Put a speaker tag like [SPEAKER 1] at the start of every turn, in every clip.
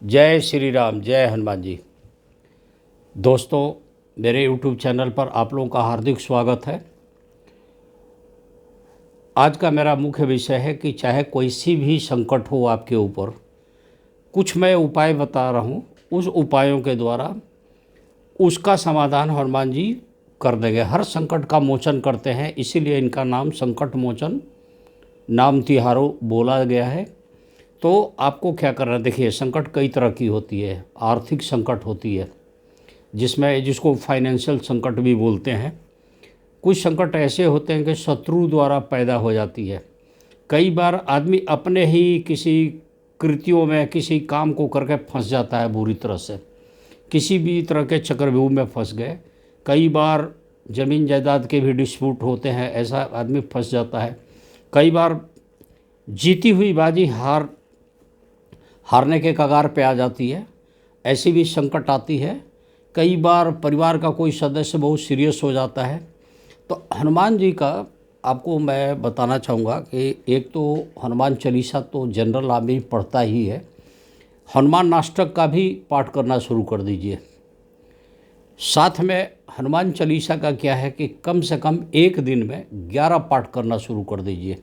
[SPEAKER 1] जय श्री राम, जय हनुमान जी। दोस्तों, मेरे यूट्यूब चैनल पर आप लोगों का हार्दिक स्वागत है। आज का मेरा मुख्य विषय है कि चाहे कोई सी भी संकट हो आपके ऊपर, कुछ मैं उपाय बता रहा हूँ। उस उपायों के द्वारा उसका समाधान हनुमान जी कर देंगे। हर संकट का मोचन करते हैं, इसीलिए इनका नाम संकट मोचन नाम तिहारो बोला गया है। तो आपको क्या करना है, देखिए संकट कई तरह की होती है। आर्थिक संकट होती है जिसको फाइनेंशियल संकट भी बोलते हैं। कुछ संकट ऐसे होते हैं कि शत्रु द्वारा पैदा हो जाती है। कई बार आदमी अपने ही किसी कृत्यों में किसी काम को करके फंस जाता है, बुरी तरह से किसी भी तरह के चक्रव्यूह में फंस गए। कई बार ज़मीन जायदाद के भी डिस्प्यूट होते हैं, ऐसा आदमी फंस जाता है। कई बार जीती हुई बाजी हारने के कगार पे आ जाती है, ऐसी भी संकट आती है। कई बार परिवार का कोई सदस्य बहुत सीरियस हो जाता है। तो हनुमान जी का आपको मैं बताना चाहूँगा कि एक तो हनुमान चालीसा तो जनरल आदमी पढ़ता ही है, हनुमान अष्टक का भी पाठ करना शुरू कर दीजिए। साथ में हनुमान चालीसा का क्या है कि कम से कम एक दिन में 11 पाठ करना शुरू कर दीजिए।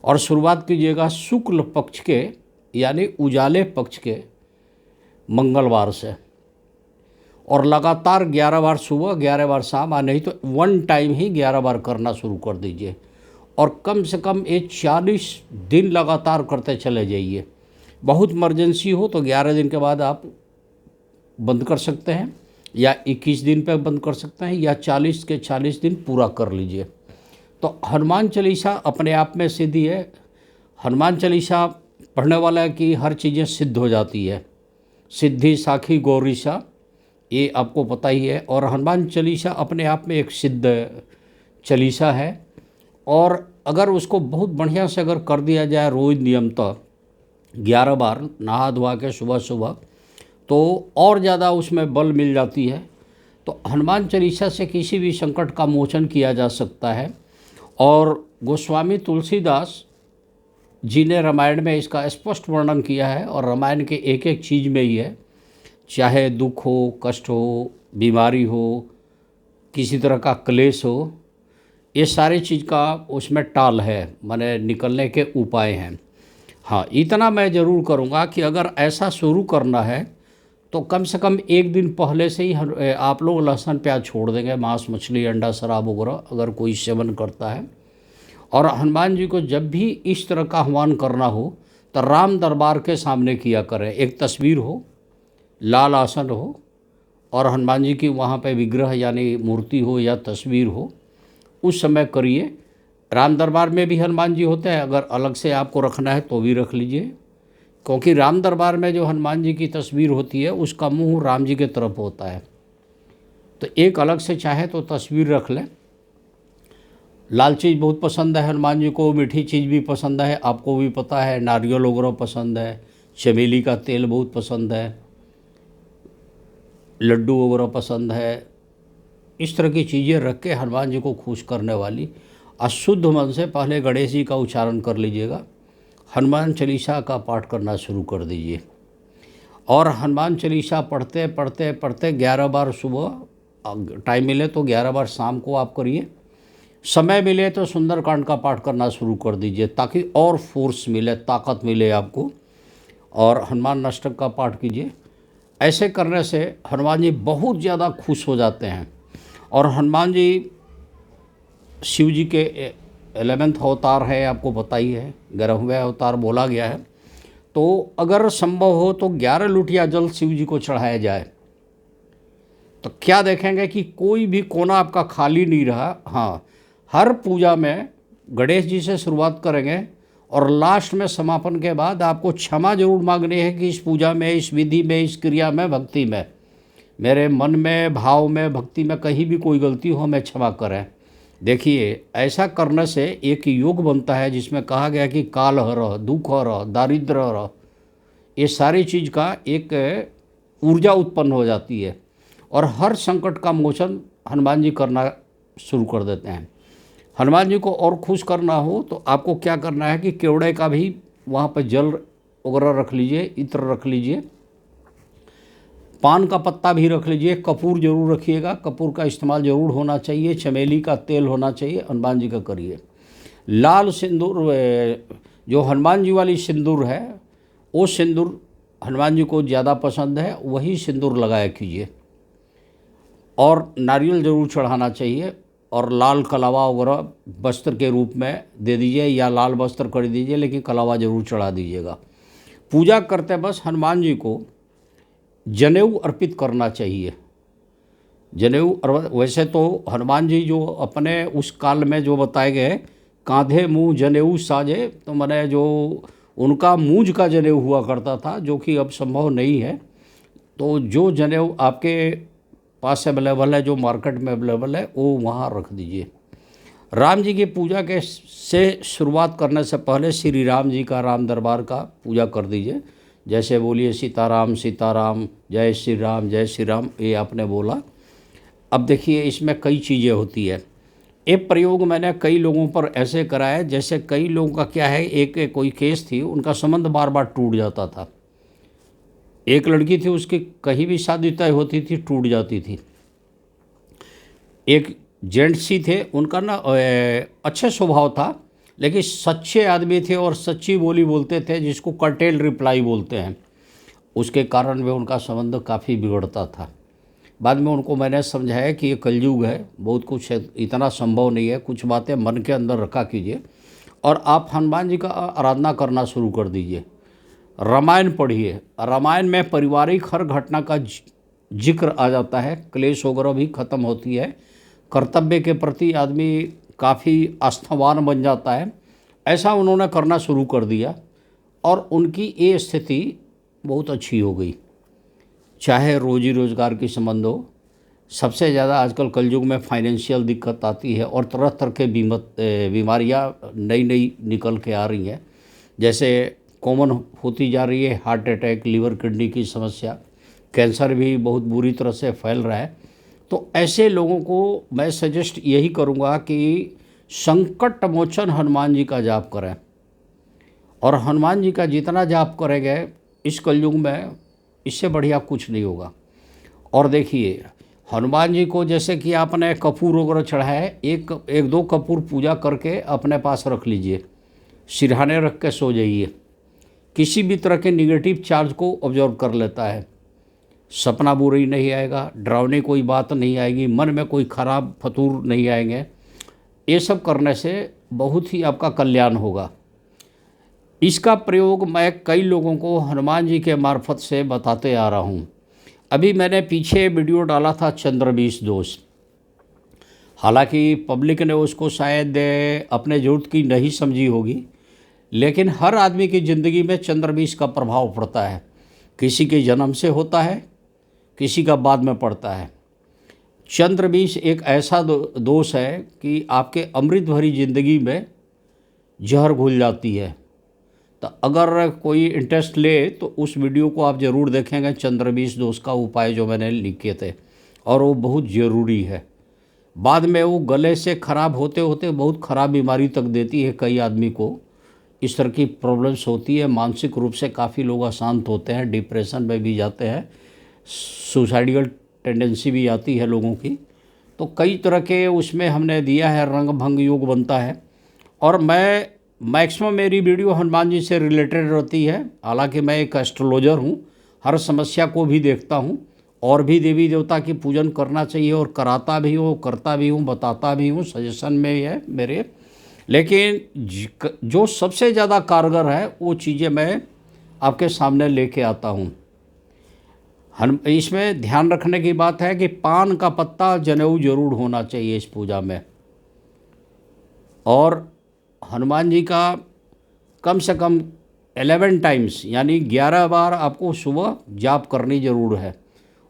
[SPEAKER 1] और शुरुआत कीजिएगा शुक्ल पक्ष के यानी उजाले पक्ष के मंगलवार से, और लगातार 11 बार सुबह 11 बार शाम, नहीं तो वन टाइम ही 11 बार करना शुरू कर दीजिए। और कम से कम ये 40 दिन लगातार करते चले जाइए। बहुत इमरजेंसी हो तो 11 दिन के बाद आप बंद कर सकते हैं, या 21 दिन पे बंद कर सकते हैं, या 40 के 40 दिन पूरा कर लीजिए। तो हनुमान चालीसा अपने आप में सिद्धि है। हनुमान चालीसा पढ़ने वाला की हर चीज़ें सिद्ध हो जाती है। सिद्धि साखी गौरीशा, ये आपको पता ही है। और हनुमान चालीसा अपने आप में एक सिद्ध चालीसा है। और अगर उसको बहुत बढ़िया से अगर कर दिया जाए रोज़ नियमतः 11 बार नहा धोवा के सुबह सुबह, तो और ज़्यादा उसमें बल मिल जाती है। तो हनुमान चालीसा से किसी भी संकट का मोचन किया जा सकता है। और गोस्वामी तुलसीदास जी ने रामायण में इसका स्पष्ट वर्णन किया है। और रामायण के एक एक चीज़ में ही है, चाहे दुख हो, कष्ट हो, बीमारी हो, किसी तरह का क्लेश हो, ये सारी चीज़ का उसमें टाल है, माने निकलने के उपाय हैं। हाँ, इतना मैं ज़रूर करूँगा कि अगर ऐसा शुरू करना है तो कम से कम एक दिन पहले से ही आप लोग लहसुन प्याज छोड़ देंगे, मांस मछली अंडा शराब वगैरह अगर कोई सेवन करता है। और हनुमान जी को जब भी इस तरह का आह्वान करना हो तो राम दरबार के सामने किया करें। एक तस्वीर हो, लाल आसन हो, और हनुमान जी की वहाँ पे विग्रह यानी मूर्ति हो या तस्वीर हो, उस समय करिए। राम दरबार में भी हनुमान जी होते हैं, अगर अलग से आपको रखना है तो भी रख लीजिए, क्योंकि राम दरबार में जो हनुमान जी की तस्वीर होती है उसका मुंह राम जी के तरफ होता है। तो एक अलग से चाहे तो तस्वीर रख लें। लाल चीज़ बहुत पसंद है हनुमान जी को, मीठी चीज़ भी पसंद है, आपको भी पता है। नारियल वगैरह पसंद है, चमेली का तेल बहुत पसंद है, लड्डू वगैरह पसंद है। इस तरह की चीज़ें रख के हनुमान जी को खुश करने वाली अशुद्ध मन से पहले गणेश जी का उच्चारण कर लीजिएगा। हनुमान चालीसा का पाठ करना शुरू कर दीजिए। और हनुमान चालीसा पढ़ते पढ़ते पढ़ते 11 बार सुबह टाइम मिले तो 11 बार शाम को आप करिए। समय मिले तो सुंदरकांड का पाठ करना शुरू कर दीजिए, ताकि और फोर्स मिले, ताकत मिले आपको। और हनुमान अष्टक का पाठ कीजिए। ऐसे करने से हनुमान जी बहुत ज़्यादा खुश हो जाते हैं। और हनुमान जी शिव जी के 11वें अवतार है, आपको पता ही है, 11वें अवतार बोला गया है। तो अगर संभव हो तो 11 लुटिया जल शिव जी को चढ़ाया जाए तो क्या देखेंगे कि कोई भी कोना आपका खाली नहीं रहा। हाँ, हर पूजा में गणेश जी से शुरुआत करेंगे और लास्ट में समापन के बाद आपको क्षमा जरूर मांगनी है कि इस पूजा में, इस विधि में, इस क्रिया में, भक्ति में, मेरे मन में, भाव में, भक्ति में कहीं भी कोई गलती हो मैं क्षमा करें। देखिए, ऐसा करने से एक योग बनता है जिसमें कहा गया कि काल हर, दुख हर, दारिद्र हर, ये सारी चीज़ का एक ऊर्जा उत्पन्न हो जाती है। और हर संकट का मोचन हनुमान जी करना शुरू कर देते हैं। हनुमान जी को और खुश करना हो तो आपको क्या करना है कि केवड़े का भी वहाँ पर जल वगैरह रख लीजिए, इत्र रख लीजिए, पान का पत्ता भी रख लीजिए, कपूर जरूर रखिएगा, कपूर का इस्तेमाल जरूर होना चाहिए, चमेली का तेल होना चाहिए, हनुमान जी का करिए। लाल सिंदूर, जो हनुमान जी वाली सिंदूर है वो सिंदूर हनुमान जी को ज़्यादा पसंद है, वही सिंदूर लगाया कीजिए। और नारियल ज़रूर चढ़ाना चाहिए, और लाल कलावा वगैरह वस्त्र के रूप में दे दीजिए, या लाल वस्त्र कर दीजिए, लेकिन कलावा ज़रूर चढ़ा दीजिएगा। पूजा करते बस हनुमान जी को जनेऊ अर्पित करना चाहिए। जनेऊ, वैसे तो हनुमान जी जो अपने उस काल में जो बताए गए, कांधे मुँह जनेऊ साजे, तो मैंने जो उनका मूंज का जनेऊ हुआ करता था, जो कि अब संभव नहीं है। तो जो जनेऊ आपके पास अवेलेबल है, जो मार्केट में अवेलेबल है, वो वहाँ रख दीजिए। राम जी की पूजा के से शुरुआत करने से पहले श्री राम जी का, राम दरबार का पूजा कर दीजिए। जैसे बोलिए सीताराम सीताराम, जय श्री राम, ये आपने बोला। अब देखिए इसमें कई चीज़ें होती है। एक प्रयोग मैंने कई लोगों पर ऐसे करा है, जैसे कई लोगों का क्या है, एक कोई केस थी, उनका संबंध बार बार टूट जाता था। एक लड़की थी, उसकी कहीं भी शादी तय होती थी टूट जाती थी। एक जेंट्स ही थे, उनका ना अच्छे स्वभाव था, लेकिन सच्चे आदमी थे और सच्ची बोली बोलते थे, जिसको कर्टेल रिप्लाई बोलते हैं। उसके कारण में उनका संबंध काफ़ी बिगड़ता था। बाद में उनको मैंने समझाया कि ये कलयुग है, बहुत कुछ है, इतना संभव नहीं है, कुछ बातें मन के अंदर रखा कीजिए और आप हनुमान जी का आराधना करना शुरू कर दीजिए। रामायण पढ़िए, रामायण में पारिवारिक हर घटना का जिक्र आ जाता है, क्लेश वगैरह भी खत्म होती है, कर्तव्य के प्रति आदमी काफ़ी आस्थावान बन जाता है। ऐसा उन्होंने करना शुरू कर दिया और उनकी ये स्थिति बहुत अच्छी हो गई। चाहे रोजी रोज़गार की संबंध हो, सबसे ज़्यादा आजकल कलयुग में फाइनेंशियल दिक्कत आती है और तरह तरह के बीमारियाँ नई नई निकल के आ रही हैं, जैसे कॉमन होती जा रही है हार्ट अटैक, लीवर किडनी की समस्या, कैंसर भी बहुत बुरी तरह से फैल रहा है। तो ऐसे लोगों को मैं सजेस्ट यही करूँगा कि संकट मोचन हनुमान जी का जाप करें, और हनुमान जी का जितना जाप करेंगे इस कलयुग में, इससे बढ़िया कुछ नहीं होगा। और देखिए हनुमान जी को जैसे कि आपने कपूर वगैरह चढ़ाए, एक दो कपूर पूजा करके अपने पास रख लीजिए, सिरहाने रख के सो जाइए। किसी भी तरह के निगेटिव चार्ज को ऑब्जर्व कर लेता है, सपना बुरी नहीं आएगा, डरावनी कोई बात नहीं आएगी, मन में कोई खराब फतूर नहीं आएंगे। ये सब करने से बहुत ही आपका कल्याण होगा। इसका प्रयोग मैं कई लोगों को हनुमान जी के मार्फत से बताते आ रहा हूँ। अभी मैंने पीछे वीडियो डाला था चंद्रबीस दोष, हालांकि पब्लिक ने उसको शायद अपने ज़रूरत की नहीं समझी होगी, लेकिन हर आदमी की ज़िंदगी में चंद्रबीस का प्रभाव पड़ता है। किसी के जन्म से होता है, किसी का बाद में पड़ता है। चंद्रबीस एक ऐसा दोष है कि आपके अमृत भरी ज़िंदगी में जहर घुल जाती है। तो अगर कोई इंटरेस्ट ले तो उस वीडियो को आप ज़रूर देखेंगे, चंद्रबीस दोष का उपाय जो मैंने लिखे थे, और वो बहुत ज़रूरी है। बाद में वो गले से ख़राब होते होते बहुत ख़राब बीमारी तक देती है। कई आदमी को इस तरह की प्रॉब्लम्स होती है, मानसिक रूप से काफ़ी लोग अशांत होते हैं, डिप्रेशन में भी जाते हैं, सुसाइडल टेंडेंसी भी आती है लोगों की। तो कई तरह के उसमें हमने दिया है, रंग भंग योग बनता है। और मैं मैक्सिमम मेरी वीडियो हनुमान जी से रिलेटेड रहती है। हालांकि मैं एक एस्ट्रोलॉजर हूँ, हर समस्या को भी देखता हूँ, और भी देवी देवता की पूजन करना चाहिए, और कराता भी हूँ, करता भी हूँ, बताता भी हूँ, सजेशन में है मेरे। लेकिन जो सबसे ज़्यादा कारगर है वो चीज़ें मैं आपके सामने लेके आता हूँ। इसमें ध्यान रखने की बात है कि पान का पत्ता जनेऊ जरूर होना चाहिए इस पूजा में, और हनुमान जी का कम से कम 11 टाइम्स यानी 11 बार आपको सुबह जाप करनी ज़रूर है,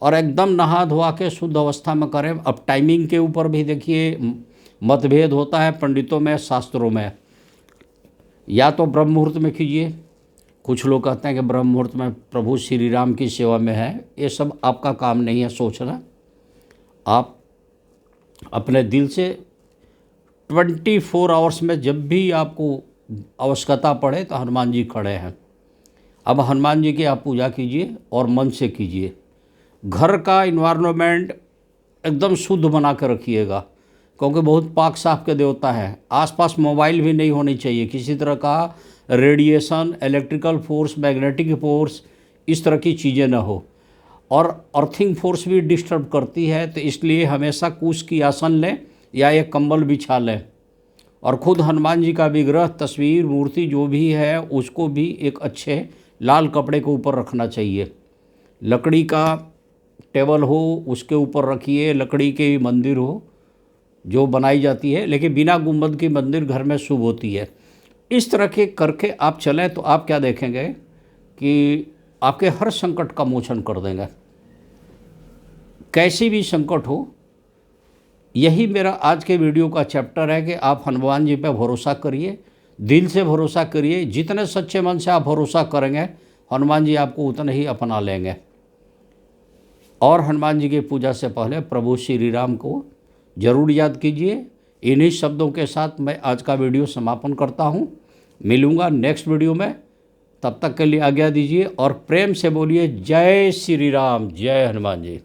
[SPEAKER 1] और एकदम नहा धोआ के शुद्ध अवस्था में करें। अब टाइमिंग के ऊपर भी देखिए मतभेद होता है पंडितों में, शास्त्रों में। या तो ब्रह्म मुहूर्त में कीजिए, कुछ लोग कहते हैं कि ब्रह्म मुहूर्त में प्रभु श्री राम की सेवा में है। ये सब आपका काम नहीं है सोचना। आप अपने दिल से 24 आवर्स में जब भी आपको आवश्यकता पड़े तो हनुमान जी खड़े हैं। अब हनुमान जी की आप पूजा कीजिए और मन से कीजिए। घर का इन्वायरमेंट एकदम शुद्ध बना कर रखिएगा, क्योंकि बहुत पाक साफ के देवता है। आसपास मोबाइल भी नहीं होनी चाहिए, किसी तरह का radiation, electrical force, magnetic force, इस तरह की चीज़ें ना हो। और अर्थिंग फोर्स भी डिस्टर्ब करती है, तो इसलिए हमेशा कुश की आसन लें या एक कंबल बिछा लें। और ख़ुद हनुमान जी का विग्रह, तस्वीर, मूर्ति जो भी है उसको भी एक अच्छे लाल कपड़े के ऊपर रखना चाहिए। लकड़ी का टेबल हो उसके ऊपर रखिए, लकड़ी के मंदिर हो जो बनाई जाती है, लेकिन बिना गुंबद की मंदिर घर में शुभ होती है। इस तरह के करके आप चलें तो आप क्या देखेंगे कि आपके हर संकट का मोचन कर देंगे, कैसी भी संकट हो। यही मेरा आज के वीडियो का चैप्टर है कि आप हनुमान जी पे भरोसा करिए, दिल से भरोसा करिए। जितने सच्चे मन से आप भरोसा करेंगे, हनुमान जी आपको उतना ही अपना लेंगे। और हनुमान जी की पूजा से पहले प्रभु श्री राम को जरूर याद कीजिए। इन्हीं शब्दों के साथ मैं आज का वीडियो समापन करता हूँ। मिलूँगा नेक्स्ट वीडियो में, तब तक के लिए आज्ञा दीजिए और प्रेम से बोलिए जय श्री राम, जय हनुमान जी।